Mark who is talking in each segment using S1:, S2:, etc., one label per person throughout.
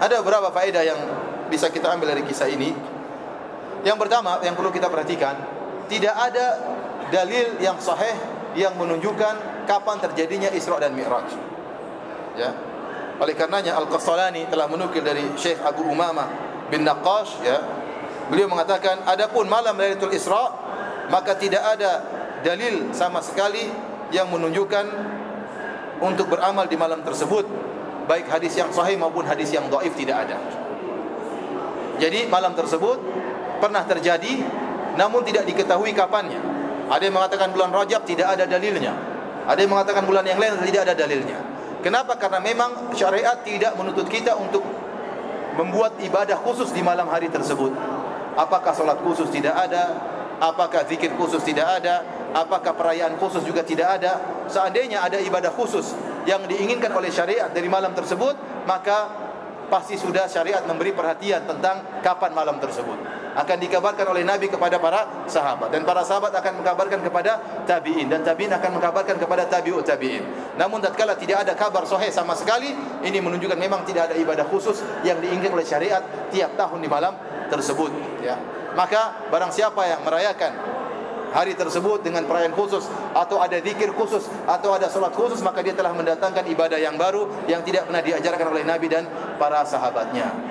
S1: Ada beberapa faedah yang bisa kita ambil dari kisah ini. Yang pertama yang perlu kita perhatikan, tidak ada dalil yang sahih yang menunjukkan kapan terjadinya Isra dan Mi'raj. Ya. Oleh karenanya Al-Qastalani telah menukil dari Syekh Abu Umamah bin Naqqash, ya. Beliau mengatakan, adapun malam Lailatul Isra, maka tidak ada dalil sama sekali yang menunjukkan untuk beramal di malam tersebut, baik hadis yang sahih maupun hadis yang dhaif, tidak ada. Jadi malam tersebut pernah terjadi, namun tidak diketahui kapannya. Ada yang mengatakan bulan Rajab, tidak ada dalilnya. Ada yang mengatakan bulan yang lain, tidak ada dalilnya. Kenapa? Karena memang syariat tidak menuntut kita untuk membuat ibadah khusus di malam hari tersebut. Apakah solat khusus tidak ada, apakah zikir khusus tidak ada, apakah perayaan khusus juga tidak ada. Seandainya ada ibadah khusus yang diinginkan oleh syariat dari malam tersebut, maka pasti sudah syariat memberi perhatian tentang kapan malam tersebut. Akan dikabarkan oleh Nabi kepada para sahabat, dan para sahabat akan mengkabarkan kepada tabi'in, dan tabi'in akan mengkabarkan kepada tabi'ut tabi'in. Namun tatkala tidak ada kabar sahih sama sekali, ini menunjukkan memang tidak ada ibadah khusus yang diinginkan oleh syariat tiap tahun di malam tersebut, ya. Maka barang siapa yang merayakan hari tersebut dengan perayaan khusus, atau ada zikir khusus, atau ada salat khusus, maka dia telah mendatangkan ibadah yang baru yang tidak pernah diajarkan oleh Nabi dan para sahabatnya.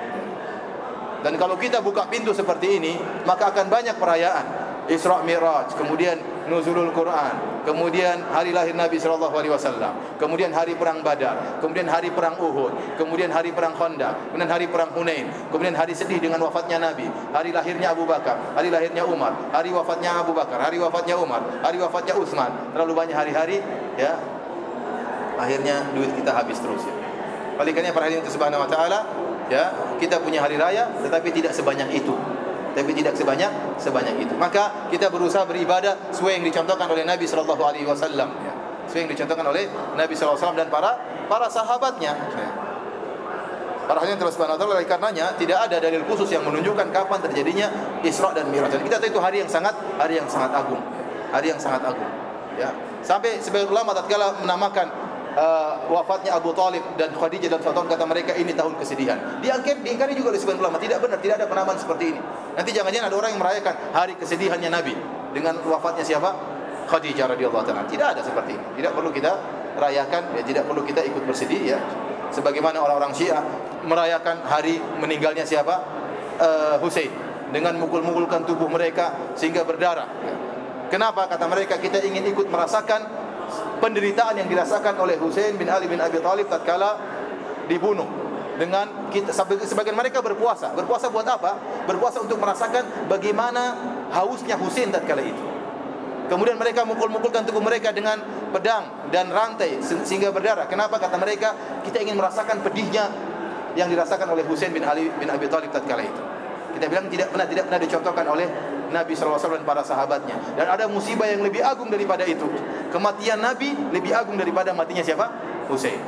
S1: Dan kalau kita buka pintu seperti ini, maka akan banyak perayaan. Isra Mi'raj, kemudian nuzulul Quran, kemudian hari lahir Nabi sallallahu alaihi wasallam, kemudian hari perang Badar, kemudian hari perang Uhud, kemudian hari perang Khandaq, kemudian hari perang Hunain, kemudian hari sedih dengan wafatnya Nabi, hari lahirnya Abu Bakar, hari lahirnya Umar, hari wafatnya Abu Bakar, hari wafatnya Umar, hari wafatnya Utsman. Terlalu banyak hari-hari, ya. Akhirnya duit kita habis terus, ya. Oleh karena para hadirin subhanahu wa taala, ya, kita punya hari raya tetapi tidak sebanyak itu. Maka kita berusaha beribadah sesuai yang dicontohkan oleh Nabi sallallahu alaihi wasallam, ya. Sesuai yang dicontohkan oleh Nabi sallallahu alaihi wasallam dan para sahabatnya, ya. Para hadirin subhanahu wa taala, oleh karenanya tidak ada dalil khusus yang menunjukkan kapan terjadinya Isra dan Mi'raj. Dan kita tahu itu hari yang sangat agung, hari yang sangat agung, ya. Sampai sebagian ulama tatkala menamakan wafatnya Abu Talib dan Khadijah dan tahun, kata mereka ini tahun kesedihan. Diingkari juga oleh sebagian ulama, tidak benar, tidak ada penamaan seperti ini. Nanti jangan-jangan ada orang yang merayakan hari kesedihannya Nabi dengan wafatnya siapa? Khadijah radhiyallahu taala. Tidak ada seperti ini. Tidak perlu kita rayakan, ya, tidak perlu kita ikut bersedih, ya. Sebagaimana orang-orang Syiah merayakan hari meninggalnya siapa? Husain, dengan mukul-mukulkan tubuh mereka sehingga berdarah, ya. Kenapa? Kata mereka, kita ingin ikut merasakan penderitaan yang dirasakan oleh Husain bin Ali bin Abi Thalib tatkala dibunuh. Dengan kita, sebagian mereka berpuasa. Berpuasa buat apa? Berpuasa untuk merasakan bagaimana hausnya Husain tatkala itu. Kemudian mereka mukul-mukulkan tubuh mereka dengan pedang dan rantai sehingga berdarah. Kenapa? Kata mereka, kita ingin merasakan pedihnya yang dirasakan oleh Husain bin Ali bin Abi Thalib tatkala itu. Kita bilang tidak pernah dicontohkan oleh Nabi SAW dan para sahabatnya. Dan ada musibah yang lebih agung daripada itu. Kematian Nabi lebih agung daripada matinya siapa? Husain.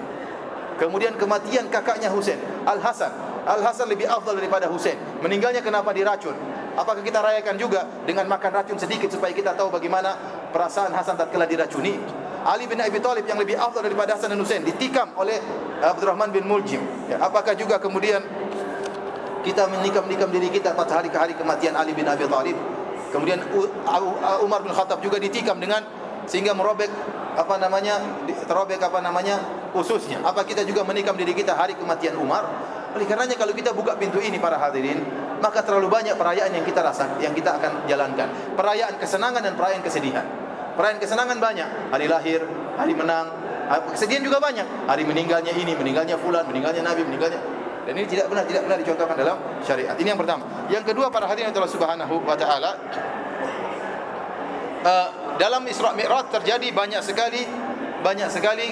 S1: Kemudian kematian kakaknya Husain, Al-Hasan. Al-Hasan lebih afdal daripada Husain. Meninggalnya kenapa? Diracun. Apakah kita rayakan juga dengan makan racun sedikit supaya kita tahu bagaimana perasaan Hasan tatkala diracuni? Ali bin Abi Thalib yang lebih afdal daripada Hasan dan Husain ditikam oleh Abdurrahman bin Muljim, ya. Apakah juga kemudian kita menikam diri kita pada hari ke hari kematian Ali bin Abi Thalib? Kemudian Umar bin Khattab juga ditikam dengan sehingga terobek ususnya. Apa kita juga menikam diri kita hari kematian Umar? Oleh karenanya kalau kita buka pintu ini para hadirin, maka terlalu banyak perayaan yang kita rasakan, yang kita akan jalankan. Perayaan kesenangan dan perayaan kesedihan. Perayaan kesenangan banyak, hari lahir, hari menang. Kesedihan juga banyak, hari meninggalnya ini, meninggalnya fulan, meninggalnya Nabi, meninggalnya. Dan ini tidak benar dicontohkan dalam syariat. Ini yang pertama. Yang kedua, para hadirin Allah Subhanahu wa taala, dalam Isra Mi'raj terjadi banyak sekali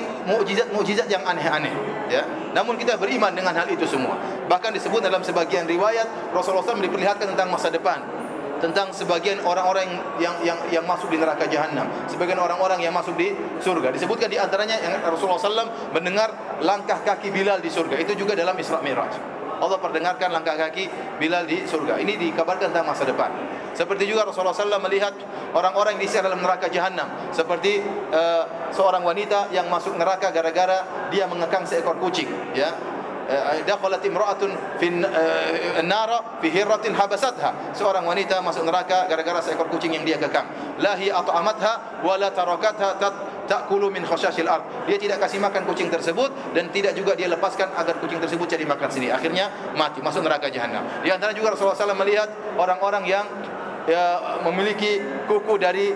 S1: mukjizat yang aneh-aneh, ya. Namun kita beriman dengan hal itu semua. Bahkan disebut dalam sebagian riwayat Rasulullah SAW diperlihatkan tentang masa depan, tentang sebagian orang-orang yang masuk di neraka jahanam, sebagian orang-orang yang masuk di surga. Disebutkan di antaranya yang Rasulullah SAW mendengar langkah kaki Bilal di surga. Itu juga dalam Isra Mi'raj. Allah perdengarkan langkah kaki Bilal di surga. Ini dikabarkan tentang masa depan. Seperti juga Rasulullah SAW melihat orang-orang yang disiksa dalam neraka jahanam, seperti seorang wanita yang masuk neraka gara-gara dia mengekang seekor kucing, ya. dakhalat imra'atun fi an-nara fi hirratin habasatha. Seorang wanita masuk neraka gara-gara seekor kucing yang dia kekang. La hi at'amatha wa la tarakatha ta'kulu min khashashil ard. Dia tidak kasih makan kucing tersebut dan tidak juga dia lepaskan agar kucing tersebut cari makan sendiri. Akhirnya mati, masuk neraka jahanam. Di antara juga Rasulullah SAW melihat orang-orang yang memiliki kuku dari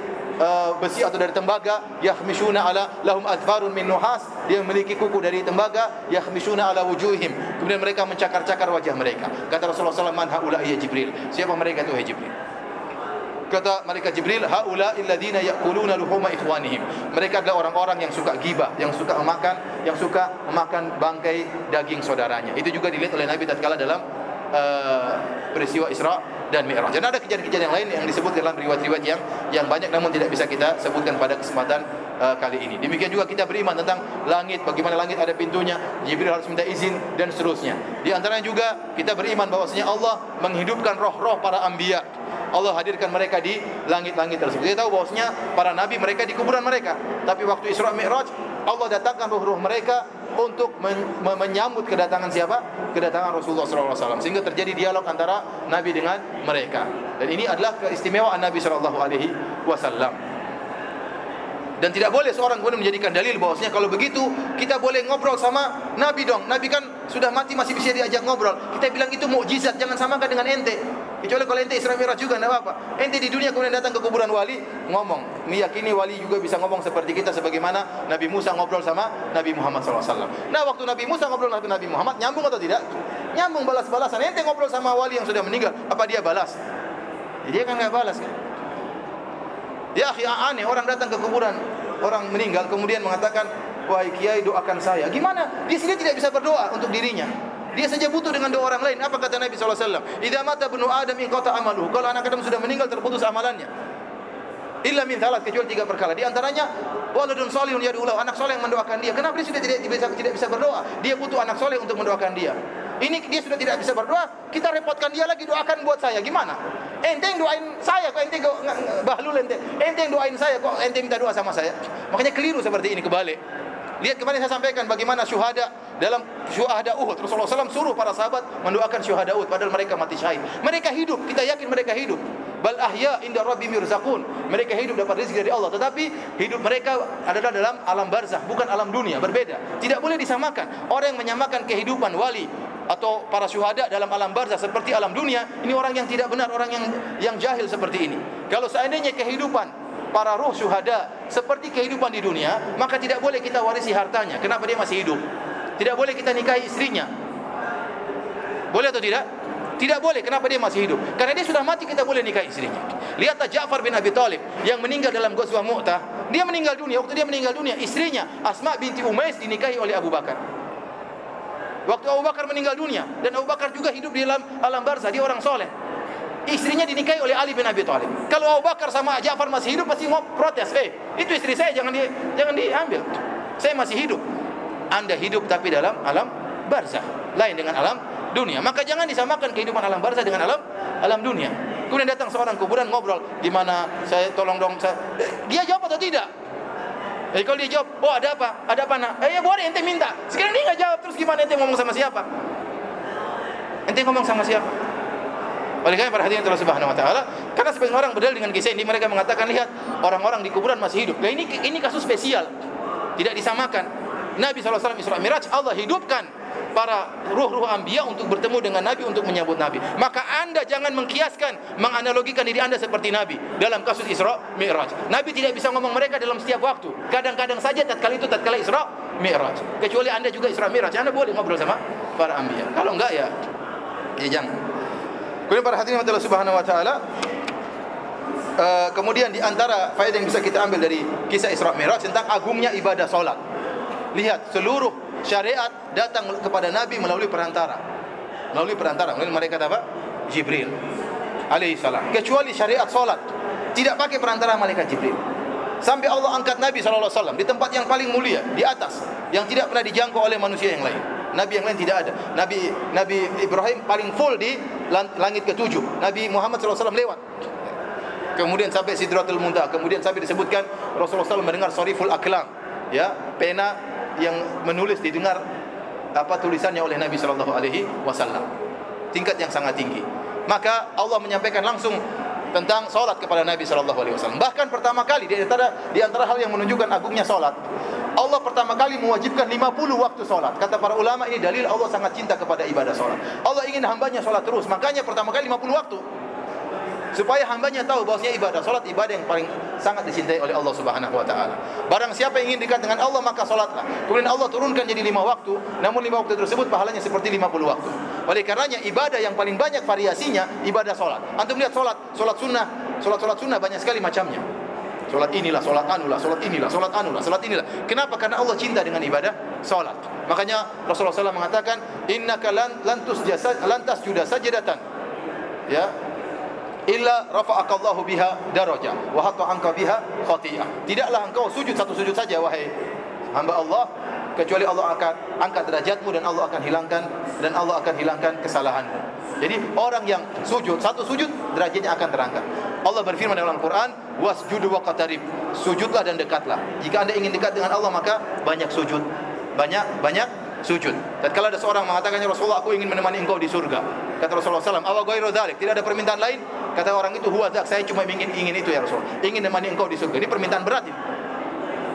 S1: besi atau dari tembaga, yakhmishuna ala lahum adfarun min nuhas, dia memiliki kuku dari tembaga, yakhmishuna ala wujuhihim, kemudian mereka mencakar-cakar wajah mereka. Kata Rasulullah SAW, man haula ya Jibril, siapa mereka itu, hai Jibril? Kata malaikat Jibril, haula alladziina ya'kuluna luhuma ikhwanihim, mereka adalah orang-orang yang suka ghibah, yang suka memakan bangkai daging saudaranya. Itu juga dilihat oleh Nabi tatkala dalam peristiwa Isra dan Mi'raj. Dan ada kejadian-kejadian yang lain yang disebut dalam riwayat-riwayat yang banyak namun tidak bisa kita sebutkan pada kesempatan kali ini. Demikian juga kita beriman tentang langit, bagaimana langit ada pintunya, Jibril harus minta izin dan seterusnya. Di antaranya juga kita beriman bahwasanya Allah menghidupkan roh-roh para anbiya. Allah hadirkan mereka di langit-langit tersebut. Kita tahu bahwasanya para nabi mereka di kuburan mereka, tapi waktu Isra Mi'raj Allah datangkan roh-roh mereka untuk menyambut kedatangan siapa? Kedatangan Rasulullah SAW. Sehingga terjadi dialog antara Nabi dengan mereka. Dan ini adalah keistimewaan Nabi SAW. Dan tidak boleh seorang kemudian menjadikan dalil bahwasanya kalau begitu kita boleh ngobrol sama Nabi dong. Nabi kan sudah mati masih bisa diajak ngobrol. Kita bilang itu mukjizat, jangan samakan dengan ente. Kecuali kalau ente Isra Mi'raj juga, tidak apa-apa. Ente di dunia kemudian datang ke kuburan wali, ngomong. Meyakini wali juga bisa ngomong seperti kita, sebagaimana Nabi Musa ngobrol sama Nabi Muhammad SAW. Nah, waktu Nabi Musa ngobrol sama Nabi Muhammad, nyambung atau tidak? Nyambung, balas-balasan. Ente ngobrol sama wali yang sudah meninggal, apa dia balas? Dia kan nggak balas kan? Ya akhi, aneh orang datang ke kuburan orang meninggal kemudian mengatakan, wahai kiai doakan saya. Gimana? Dia sendiri tidak bisa berdoa untuk dirinya. Dia saja butuh dengan doa orang lain. Apa kata Nabi SAW? Idza mata ibnu Adam inqata amaluhu. Kalau anak Adam sudah meninggal terputus amalannya. Illa min thalat, kecuali 3 perkara. Di antaranya waladun shalihun yad'u lahu, anak soleh yang mendoakan dia. Kenapa dia sudah tidak bisa berdoa? Dia butuh anak soleh untuk mendoakan dia. Ini dia sudah tidak bisa berdoa, kita repotkan dia lagi, doakan buat saya. Gimana? Ente yang doain saya kok ente bahlul ente. Ente yang doain saya kok ente minta doa sama saya. Makanya keliru seperti ini, kebalik. Lihat kemarin saya sampaikan bagaimana syuhada dalam syuhada Uhud. Rasulullah SAW suruh para sahabat mendoakan syuhada Uhud padahal mereka mati syahid. Mereka hidup, kita yakin mereka hidup. Bal ahya inda rabbihim yurzaqun. Mereka hidup dapat rezeki dari Allah, tetapi hidup mereka adalah dalam alam barzakh, bukan alam dunia, berbeda. Tidak boleh disamakan. Orang yang menyamakan kehidupan wali atau para syuhada dalam alam barzakh seperti alam dunia, ini orang yang tidak benar, orang yang jahil seperti ini. Kalau seandainya kehidupan para ruh syuhada seperti kehidupan di dunia, maka tidak boleh kita warisi hartanya. Kenapa dia masih hidup? Tidak boleh kita nikahi istrinya. Boleh atau tidak? Tidak boleh. Kenapa dia masih hidup? Karena dia sudah mati, kita boleh nikahi istrinya. Lihatlah Ja'far bin Abi Thalib yang meninggal dalam Ghazwah Mu'tah. Dia meninggal dunia. Waktu dia meninggal dunia, istrinya Asma binti Umais dinikahi oleh Abu Bakar. Waktu Abu Bakar meninggal dunia, dan Abu Bakar juga hidup di alam barzakh, dia orang soleh. Istrinya dinikahi oleh Ali bin Abi Thalib. Kalau Abu Bakar sama Ja'far masih hidup, pasti mau protes. Itu istri saya, jangan diambil. Saya masih hidup. Anda hidup tapi dalam alam barzakh, lain dengan alam dunia. Maka jangan disamakan kehidupan alam barzakh dengan alam dunia. Kemudian datang seorang kuburan ngobrol, di mana saya tolong dong saya. Dia jawab atau tidak? Kalau dia jawab, oh ada apa? Ada apa nak? Ya boleh ente minta. Sekarang dia nggak jawab, terus gimana ente ngomong sama siapa? Ente ngomong sama siapa? Oleh karena perhatian Allah Subhanahu wa taala, karena sebagian orang berdalil dengan kisah ini, mereka mengatakan lihat orang-orang di kuburan masih hidup. Nah ini kasus spesial. Tidak disamakan. Nabi SAW Isra Mi'raj, Allah hidupkan para ruh-ruh anbiya untuk bertemu dengan Nabi, untuk menyambut Nabi. Maka Anda jangan mengkiaskan, menganalogikan diri Anda seperti Nabi dalam kasus Isra Mi'raj. Nabi tidak bisa ngomong mereka dalam setiap waktu. Kadang-kadang saja tatkala Isra Mi'raj. Kecuali Anda juga Isra Mi'raj, Anda boleh ngobrol sama para anbiya. Kalau enggak ya jangan. Kemudian para hadirin Allah Subhanahu wa taala, kemudian di antara faedah yang bisa kita ambil dari kisah Isra Mi'raj tentang agungnya ibadah salat. Lihat, seluruh syariat datang kepada Nabi melalui perantara. Melalui malaikat apa? Jibril alaihi salam. Kecuali syariat salat tidak pakai perantara malaikat Jibril. Sampai Allah angkat Nabi SAW di tempat yang paling mulia, di atas, yang tidak pernah dijangkau oleh manusia yang lain. Nabi yang lain tidak ada. Nabi Ibrahim paling full di langit ke-7. Nabi Muhammad SAW lewat. Kemudian sampai Sidratul Muntaha. Kemudian sampai disebutkan Rasulullah SAW mendengar sariful aklam, ya, pena yang menulis didengar tulisannya oleh Nabi sallallahu alaihi wasallam. Tingkat yang sangat tinggi. Maka Allah menyampaikan langsung tentang salat kepada Nabi sallallahu alaihi wasallam. Bahkan pertama kali di antara hal yang menunjukkan agungnya salat, Allah pertama kali mewajibkan 50 waktu salat. Kata para ulama, ini dalil Allah sangat cinta kepada ibadah salat. Allah ingin hambanya salat terus, makanya pertama kali 50 waktu. Supaya hambanya tahu bahwasanya ibadah yang paling sangat dicintai oleh Allah Subhanahu wa taala. Barang siapa yang ingin dekat dengan Allah, maka salatlah. Kemudian Allah turunkan jadi 5 waktu, namun 5 waktu tersebut pahalanya seperti 50 waktu. Oleh karenanya ibadah yang paling banyak variasinya ibadah salat. Antum lihat salat sunnah banyak sekali macamnya. Salat inilah, salat anulah, salat inilah, salat anulah, salat inilah. Kenapa? Karena Allah cinta dengan ibadah salat. Makanya Rasulullah SAW mengatakan, innaka lan tasjuda sajdatan, ya, illa rafa'akallahu biha darajah wa hatta anka biha khati'ah. Tidaklah engkau sujud satu sujud saja wahai hamba Allah, kecuali Allah akan angkat derajatmu dan Allah akan hilangkan kesalahanmu. Jadi orang yang satu sujud derajatnya akan terangkat. Allah berfirman dalam Al-Qur'an, wasjudu waqtarib, sujudlah dan dekatlah. Jika Anda ingin dekat dengan Allah, maka banyak sujud. Banyak sujud. Dan kalau ada seorang mengatakan, ya Rasulullah, aku ingin menemani engkau di surga. Kata Rasulullah SAW, awa ghairu dzalik, tidak ada permintaan lain? Kata orang itu, huwa dzak, saya cuma ingin itu ya Rasul. Ingin menemani engkau di surga. Ini permintaan berat ini.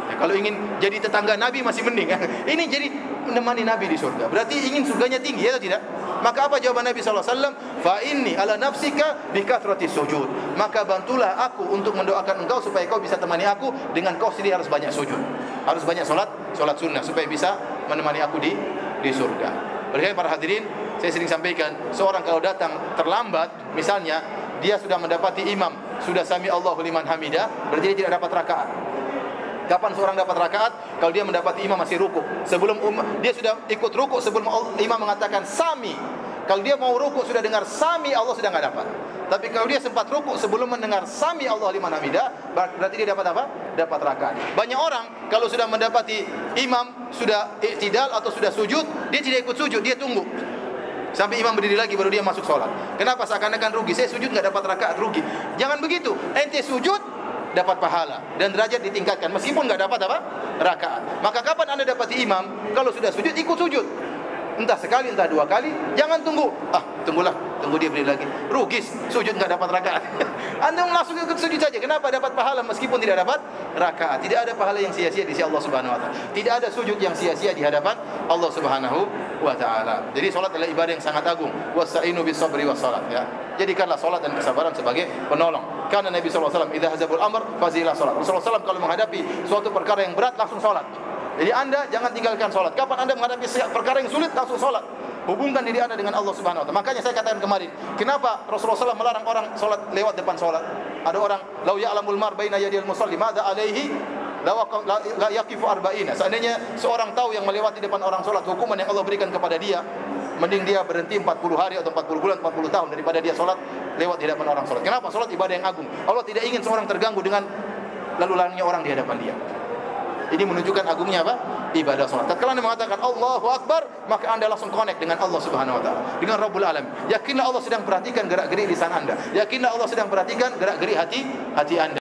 S1: Ya, kalau ingin jadi tetangga Nabi masih mending. Ini jadi menemani Nabi di surga. Berarti ingin surganya tinggi, ya atau tidak? Maka apa jawaban Nabi SAW? Fa inni ala nafsika bi kathrati sujud. Maka bantulah aku untuk mendoakan engkau supaya kau bisa temani aku, dengan kau sendiri harus banyak sujud. Harus banyak salat sunnah supaya bisa menemani aku di surga. Oleh para hadirin, saya sering sampaikan, seorang kalau datang terlambat, misalnya dia sudah mendapati imam sudah sami Allahu liman hamidah, berarti dia tidak dapat rakaat. Kapan seorang dapat rakaat? Kalau dia mendapati imam masih rukuk. Sebelum dia sudah ikut rukuk sebelum imam mengatakan sami. Kalau dia mau rukuk sudah dengar sami, Allah sudah enggak dapat. Tapi kalau dia sempat rukuk sebelum mendengar sami Allah liman hamidah, berarti dia dapat apa? Dapat rakaat. Banyak orang kalau sudah mendapati imam sudah i'tidal atau sudah sujud, dia tidak ikut sujud, dia tunggu sampai imam berdiri lagi baru dia masuk sholat. Kenapa? Seakan-akan rugi. Saya sujud enggak dapat rakaat, rugi. Jangan begitu. Ente sujud dapat pahala dan derajat ditingkatkan meskipun enggak dapat apa? Rakaat. Maka kapan Anda dapati imam? Kalau sudah sujud, ikut sujud. Entah sekali, entah 2 kali, jangan tunggu. Tunggu dia beri lagi. Rugi, sujud enggak dapat rakaat. Anda langsung ikut sujud saja. Kenapa? Dapat pahala meskipun tidak dapat rakaat. Tidak ada pahala yang sia-sia di sisi Allah Subhanahu wa taala. Tidak ada sujud yang sia-sia di hadapan Allah Subhanahu wa taala. Jadi salat adalah ibadah yang sangat agung. Wasta'inu bis sabri was salat, ya. Jadikanlah salat dan kesabaran sebagai penolong. Karena Nabi sallallahu alaihi wasallam idza hazabul amr fazilah salat. Rasulullah SAW kalau menghadapi suatu perkara yang berat langsung salat. Jadi Anda jangan tinggalkan salat. Kapan Anda menghadapi perkara yang sulit, langsung salat. Hubungkan diri Anda dengan Allah Subhanahu wa taala. Makanya saya katakan kemarin, kenapa Rasulullah SAW melarang orang salat lewat depan salat? Ada orang, "Lau ya'lamul mar baina yadil musalli madza alaihi la yaqifu arba'ina." Seandainya seorang tahu yang melewati depan orang salat, hukuman yang Allah berikan kepada dia, mending dia berhenti 40 hari atau 40 bulan, 40 tahun daripada dia salat lewat di hadapan orang salat. Kenapa? Salat ibadah yang agung. Allah tidak ingin seorang terganggu dengan lalu lalangnya orang di hadapan dia. Ini menunjukkan agungnya apa? Ibadah salat. Tatkala Anda mengatakan Allahu Akbar, maka Anda langsung connect dengan Allah Subhanahu wa taala, dengan Rabbul Alamin. Yakinlah Allah sedang perhatikan gerak-gerik lisan Anda. Yakinlah Allah sedang perhatikan gerak-gerik hati Anda.